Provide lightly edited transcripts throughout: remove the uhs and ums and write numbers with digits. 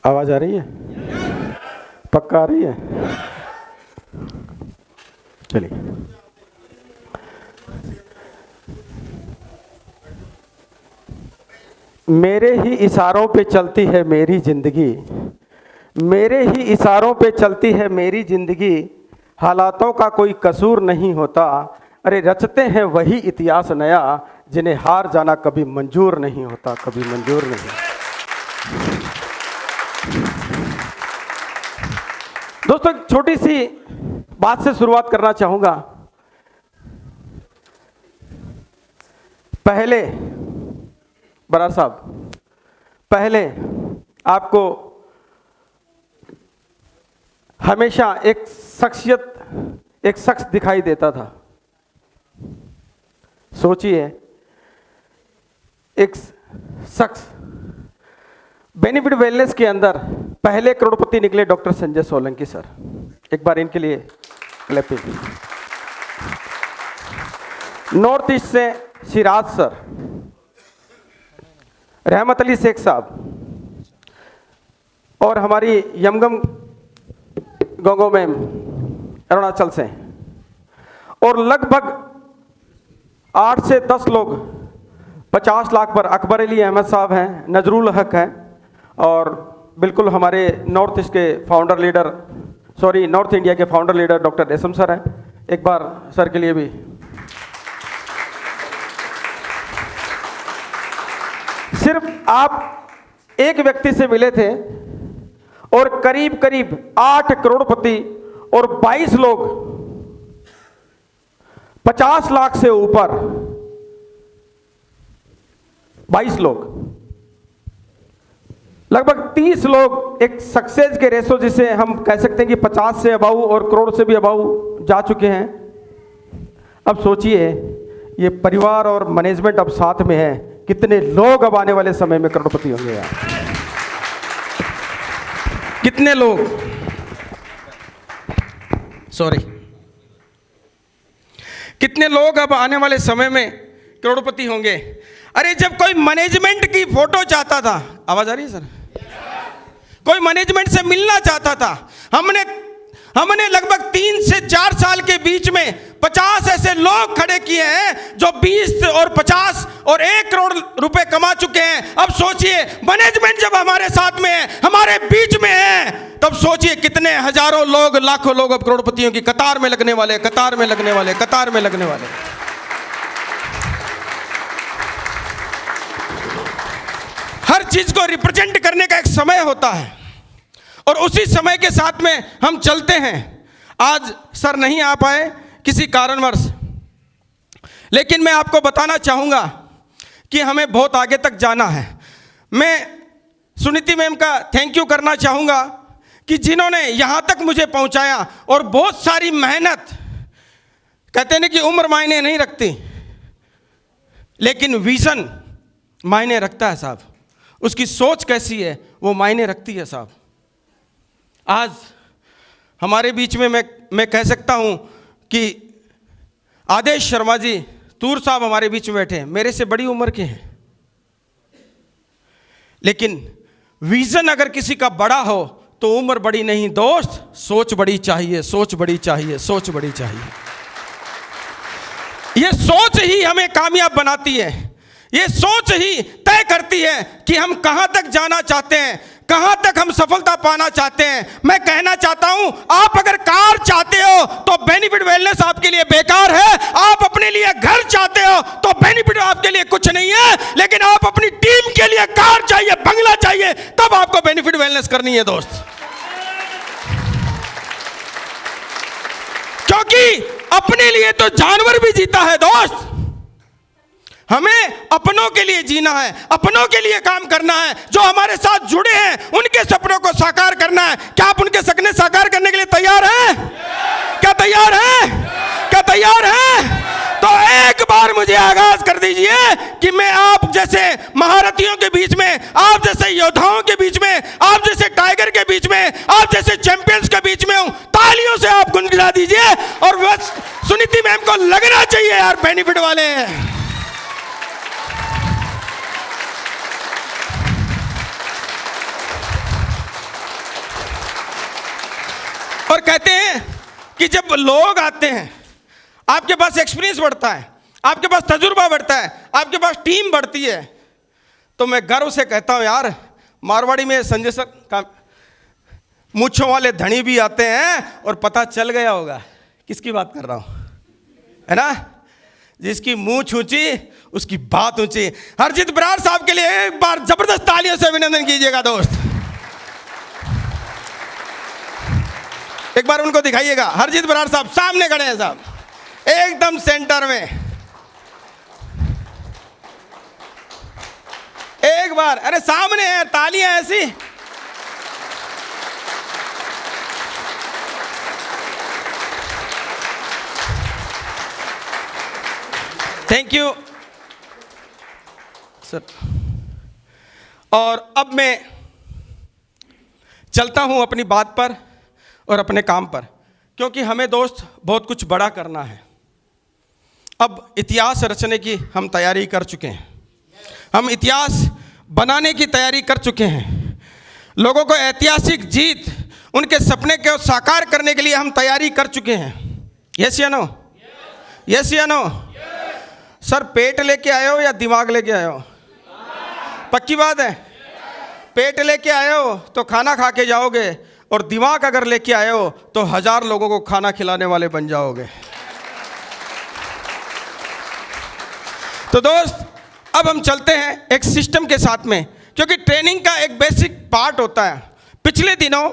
आवाज आ रही है? पक्का आ रही है? चलिए। मेरे ही इशारों पे चलती है मेरी जिंदगी, मेरे ही इशारों पे चलती है मेरी जिंदगी, हालातों का कोई कसूर नहीं होता। अरे रचते हैं वही इतिहास नया, जिन्हें हार जाना कभी मंजूर नहीं होता, कभी मंजूर नहीं। दोस्तों एक छोटी सी बात से शुरुआत करना चाहूंगा। पहले बरार साहब, पहले आपको हमेशा एक शख्सियत, एक शख्स दिखाई देता था। सोचिए, एक शख्स बेनिफिट वेलनेस के अंदर पहले करोड़पति निकले डॉक्टर संजय सोलंकी सर। एक बार इनके लिए क्लैपिंग। नॉर्थ ईस्ट से सिराज सर, रहमत अली शेख साहब, और हमारी यमगम गोंगो मैम अरुणाचल से, और लगभग 8 से 10 लोग 50 लाख पर अकबर अली अहमद साहब हैं, नजरुल हक हैं, और बिल्कुल हमारे नॉर्थ ईस्ट के founder leader, sorry north India के founder leader doctor SM sir हैं। एक बार सर के लिए भी। सिर्फ आप एक व्यक्ति से मिले थे और करीब करीब 8 करोड़पति और 22 लोग 50 लाख से ऊपर, 22 लोग, लगभग 30 लोग एक सक्सेस के रेशो जिसे हम कह सकते हैं कि 50 से अबाऊ और करोड़ से भी अबाऊ जा चुके हैं। अब सोचिए, ये परिवार और मैनेजमेंट अब साथ में है, कितने लोग अब आने वाले समय में करोड़पति होंगे यार, कितने लोग, सॉरी, कितने लोग अब आने वाले समय में करोड़पति होंगे। अरे जब कोई मैनेजमेंट की फोटो चाहता था, आवाज आ रही है सर, कोई मैनेजमेंट से मिलना चाहता था, हमने लगभग 3 से 4 साल के बीच में 50 ऐसे लोग खड़े किए हैं जो 20 और 50 और 1 करोड़ रुपए कमा चुके हैं। अब सोचिए, मैनेजमेंट जब हमारे साथ में है, हमारे बीच में है, तब सोचिए कितने हजारों लोग, लाखों लोग अब करोड़पतियों की कतार में लगने वाले, कतार में लगने वाले, कतार में लगने वाले। हर चीज को रिप्रेजेंट करने का एक समय होता है और उसी समय के साथ में हम चलते हैं। आज सर नहीं आ पाए किसी कारणवश, लेकिन मैं आपको बताना चाहूंगा कि हमें बहुत आगे तक जाना है। मैं सुनीति मैम का थैंक यू करना चाहूंगा कि जिन्होंने यहां तक मुझे पहुंचाया, और बहुत सारी मेहनत, कहते हैं कि उम्र मायने नहीं रखती, लेकिन विजन मायने रखता है साहब। उसकी सोच कैसी है वो मायने रखती है साहब। आज हमारे बीच में मैं कह सकता हूं कि आदेश शर्मा जी तूर साहब हमारे बीच में बैठे हैं, मेरे से बड़ी उम्र के हैं, लेकिन विजन अगर किसी का बड़ा हो तो उम्र बड़ी नहीं दोस्त, सोच बड़ी चाहिए, सोच बड़ी चाहिए, सोच बड़ी चाहिए। ये सोच ही हमें कामयाब बनाती है, ये सोच ही तय करती है कि हम कहां तक जाना चाहते हैं, कहां तक हम सफलता पाना चाहते हैं। मैं कहना चाहता हूं, आप अगर कार चाहते हो तो बेनिफिट वेलनेस आपके लिए बेकार है। आप अपने लिए घर चाहते हो तो बेनिफिट आपके लिए कुछ नहीं है, लेकिन आप अपनी टीम के लिए कार चाहिए, बंगला चाहिए, तब आपको बेनिफिट वेलनेस करनी है दोस्त। क्योंकि अपने लिए तो जानवर भी जीता है दोस्त। हमें अपनों के लिए जीना है, अपनों के लिए काम करना है, जो हमारे साथ जुड़े हैं उनके सपनों को साकार करना है। क्या आप उनके सपने साकार करने के लिए तैयार हैं? क्या तैयार हैं? क्या तैयार हैं? तो एक बार मुझे आगाज कर दीजिए कि मैं आप जैसे महारथियों के बीच में, आप जैसे योद्धाओं के बीच में, आप जैसे टाइगर के बीच में, आप जैसे चैंपियंस के बीच में हूं। तालियों से आप गुनगुना दीजिए। और बस सुनीति मैम को लगना चाहिए यार बेनिफिट वाले हैं। कि जब लोग आते हैं, आपके पास एक्सपीरियंस बढ़ता है, आपके पास तजुर्बा बढ़ता है, आपके पास टीम बढ़ती है, तो मैं गर्व से कहता हूं यार, मारवाड़ी में संजय सर का मूंछों वाले धनी भी आते हैं और पता चल गया होगा किसकी बात कर रहा हूं, है ना। जिसकी मूंछ ऊंची उसकी बात ऊंची। हरजीत बराड़ साहब के लिए एक बार जबरदस्त तालियों से अभिनंदन कीजिएगा दोस्त। एक बार उनको दिखाइएगा, हरजीत बराड़ साहब सामने खड़े हैं साहब, एकदम सेंटर में। एक बार, अरे सामने है, तालियां ऐसी। Thank you sir. और अब मैं चलता हूं अपनी बात पर और अपने काम पर, क्योंकि हमें दोस्त बहुत कुछ बड़ा करना है। अब इतिहास रचने की हम तैयारी कर चुके हैं, हम इतिहास बनाने की तैयारी कर चुके हैं। लोगों को ऐतिहासिक जीत, उनके सपने को साकार करने के लिए हम तैयारी कर चुके हैं। यस या नो? यस या नो? सर पेट लेके आए हो या दिमाग लेके आए हो? पक्की बात है? पेट लेके आए हो तो खाना खा के जाओगे, और दिमाग अगर लेके आए हो तो 1000 लोगों को खाना खिलाने वाले बन जाओगे। तो दोस्त अब हम चलते हैं एक सिस्टम के साथ में, क्योंकि ट्रेनिंग का एक बेसिक पार्ट होता है। पिछले दिनों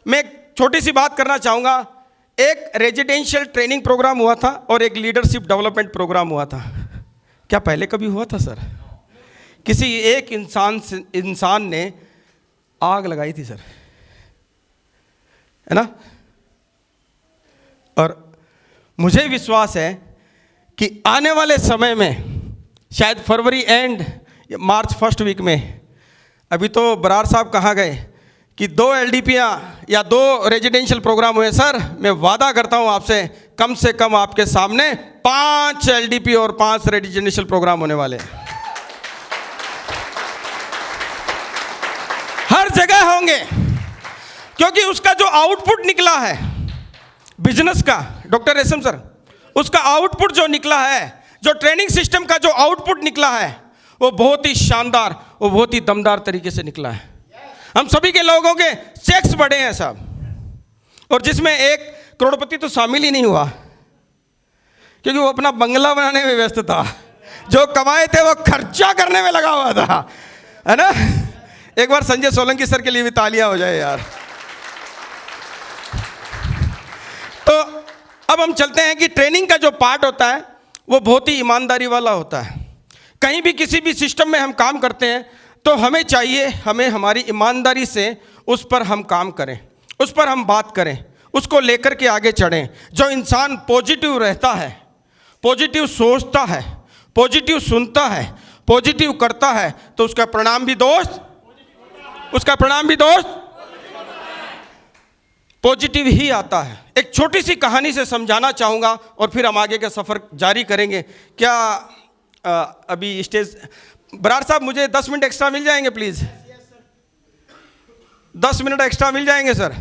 मैं एक छोटी सी बात करना चाहूँगा। एक रेजिडेंशियल ट्रेनिंग प्रोग्राम हुआ था और एक लीडरशिप डेवलपमेंट प्रोग्राम हुआ था। क्या पहले कभी हुआ था सर? किसी एक इंसान ने आग लगाई थी सर, है ना। और मुझे विश्वास है कि आने वाले समय में, शायद फरवरी एंड मार्च फर्स्ट वीक में, अभी तो बराड़ साहब कहाँ गए कि 2 LDPयाँ या 2 रेजिडेंशियल प्रोग्राम हुए सर। मैं वादा करता हूँ आपसे, कम से कम आपके सामने 5 LDP और 5 रेजिडेंशियल प्रोग्राम होने वाले हैं। हर जगह होंगे, क्योंकि उसका जो आउटपुट निकला है बिजनेस का, डॉक्टर रेशम सर, उसका आउटपुट जो निकला है, जो ट्रेनिंग सिस्टम का जो आउटपुट निकला है, वो बहुत ही शानदार, वो बहुत ही दमदार तरीके से निकला है। हम सभी के लोगों के चेक्स बढ़े हैं साहब, और जिसमें 1 करोड़पति तो शामिल ही नहीं हुआ, क्योंकि वो अपना बंगला बनाने में व्यस्त था। जो कमाए थे वो खर्चा करने में लगा हुआ था, है ना। एक बार संजय सोलंकी सर के लिए भी तालियां हो जाए यार। तो अब हम चलते हैं कि ट्रेनिंग का जो पार्ट होता है वो बहुत ही ईमानदारी वाला होता है। कहीं भी किसी भी सिस्टम में हम काम करते हैं तो हमें चाहिए, हमें हमारी ईमानदारी से उस पर हम काम करें, उस पर हम बात करें, उसको लेकर के आगे चढ़ें। जो इंसान पॉजिटिव रहता है, पॉजिटिव सोचता है, पॉजिटिव सुनता है, पॉजिटिव करता है, तो उसका परिणाम भी दोस्त, उसका परिणाम भी दोस्त पॉजिटिव ही आता है। एक छोटी सी कहानी से समझाना चाहूँगा और फिर हम आगे का सफ़र जारी करेंगे। क्या अभी स्टेज बराड़ साहब, मुझे 10 मिनट एक्स्ट्रा मिल जाएंगे प्लीज़? 10 मिनट एक्स्ट्रा मिल जाएंगे sir?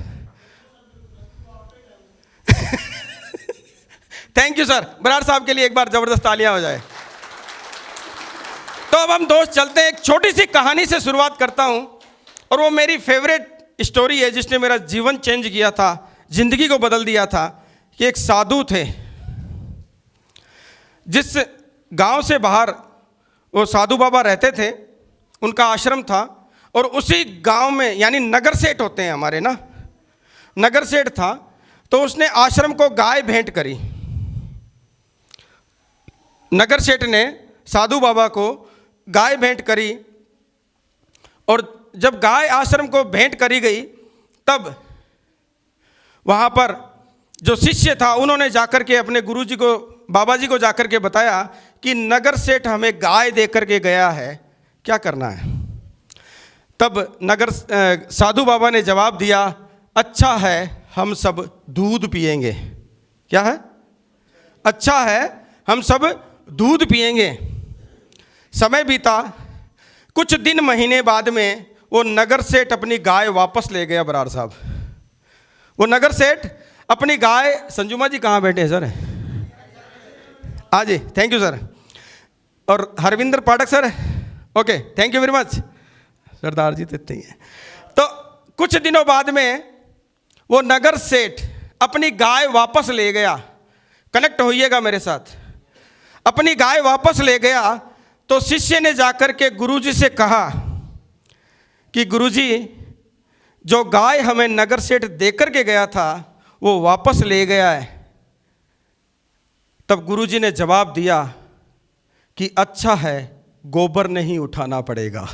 Thank you sir. Brar साहब के लिए एक बार ज़बरदस्त तालियां हो जाए। तो अब हम दोस्त चलते हैं, एक छोटी सी कहानी से शुरुआत करता हूं, और वो मेरी फेवरेट स्टोरी है जिसने मेरा जीवन चेंज किया था, ज़िंदगी को बदल दिया था। कि एक साधु थे, जिस गांव से बाहर वो साधु बाबा रहते थे, उनका आश्रम था, और उसी गांव में, यानी नगर सेठ होते हैं हमारे ना, नगर सेठ था, तो उसने आश्रम को गाय भेंट करी। नगर सेठ ने साधु बाबा को गाय भेंट करी, और जब गाय आश्रम को भेंट करी गई, तब वहाँ पर जो शिष्य था उन्होंने जाकर के अपने गुरुजी को, बाबा जी को जाकर के बताया कि नगर सेठ हमें गाय दे करके गया है, क्या करना है। तब साधु बाबा ने जवाब दिया, अच्छा है हम सब दूध पिएंगे। क्या है? अच्छा है हम सब दूध पिएंगे। समय बीता, कुछ दिन महीने बाद में वो नगर सेठ अपनी गाय वापस ले गया बराड़ साहब। वो नगर सेठ अपनी गाय, संजुमा जी कहाँ बैठे हैं सर? हाँ जी, थैंक यू सर। और Harvinder Pathak sir, okay, thank you very much. Sardar ji तो इतने ही हैं। तो कुछ दिनों बाद में वो नगर सेठ अपनी गाय वापस ले गया। कनेक्ट होइएगा मेरे साथ। अपनी गाय वापस ले गया तो शिष्य ने जाकर के गुरुजी से कहा कि गुरुजी, जो गाय हमें नगर सेठ देकर के गया था वो वापस ले गया है। तब गुरुजी ने जवाब दिया कि अच्छा है, गोबर नहीं उठाना पड़ेगा।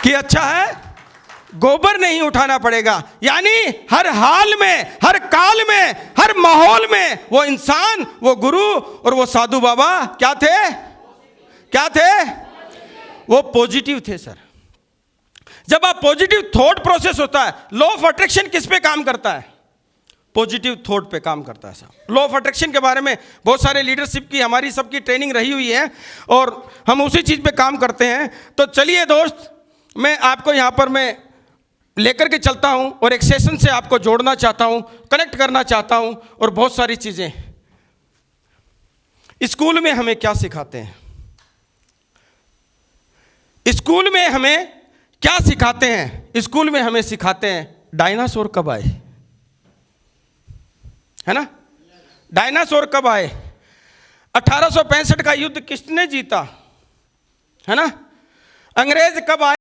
कि अच्छा है, गोबर नहीं उठाना पड़ेगा। यानी हर हाल में, हर काल में, हर माहौल में वो इंसान, वो गुरु और वो साधु बाबा क्या थे? क्या थे? वो पॉजिटिव थे सर। जब आप पॉजिटिव थॉट प्रोसेस होता है, लॉ ऑफ अट्रैक्शन किस पे काम करता है? पॉजिटिव थॉट पे काम करता है साहब। लॉ ऑफ अट्रैक्शन के बारे में बहुत सारे लीडरशिप की, हमारी सबकी ट्रेनिंग रही हुई है और हम उसी चीज़ पे काम करते हैं। तो चलिए दोस्त, मैं आपको यहाँ पर मैं लेकर के चलता हूँ और एक सेशन से आपको जोड़ना चाहता हूँ, कनेक्ट करना चाहता हूँ। और बहुत सारी चीज़ें स्कूल में हमें क्या सिखाते हैं? स्कूल में हमें क्या सिखाते हैं? स्कूल में हमें सिखाते हैं डायनासोर कब आए, है ना? डायनासोर कब आए? 1865 का युद्ध किसने जीता, है ना? अंग्रेज कब आए?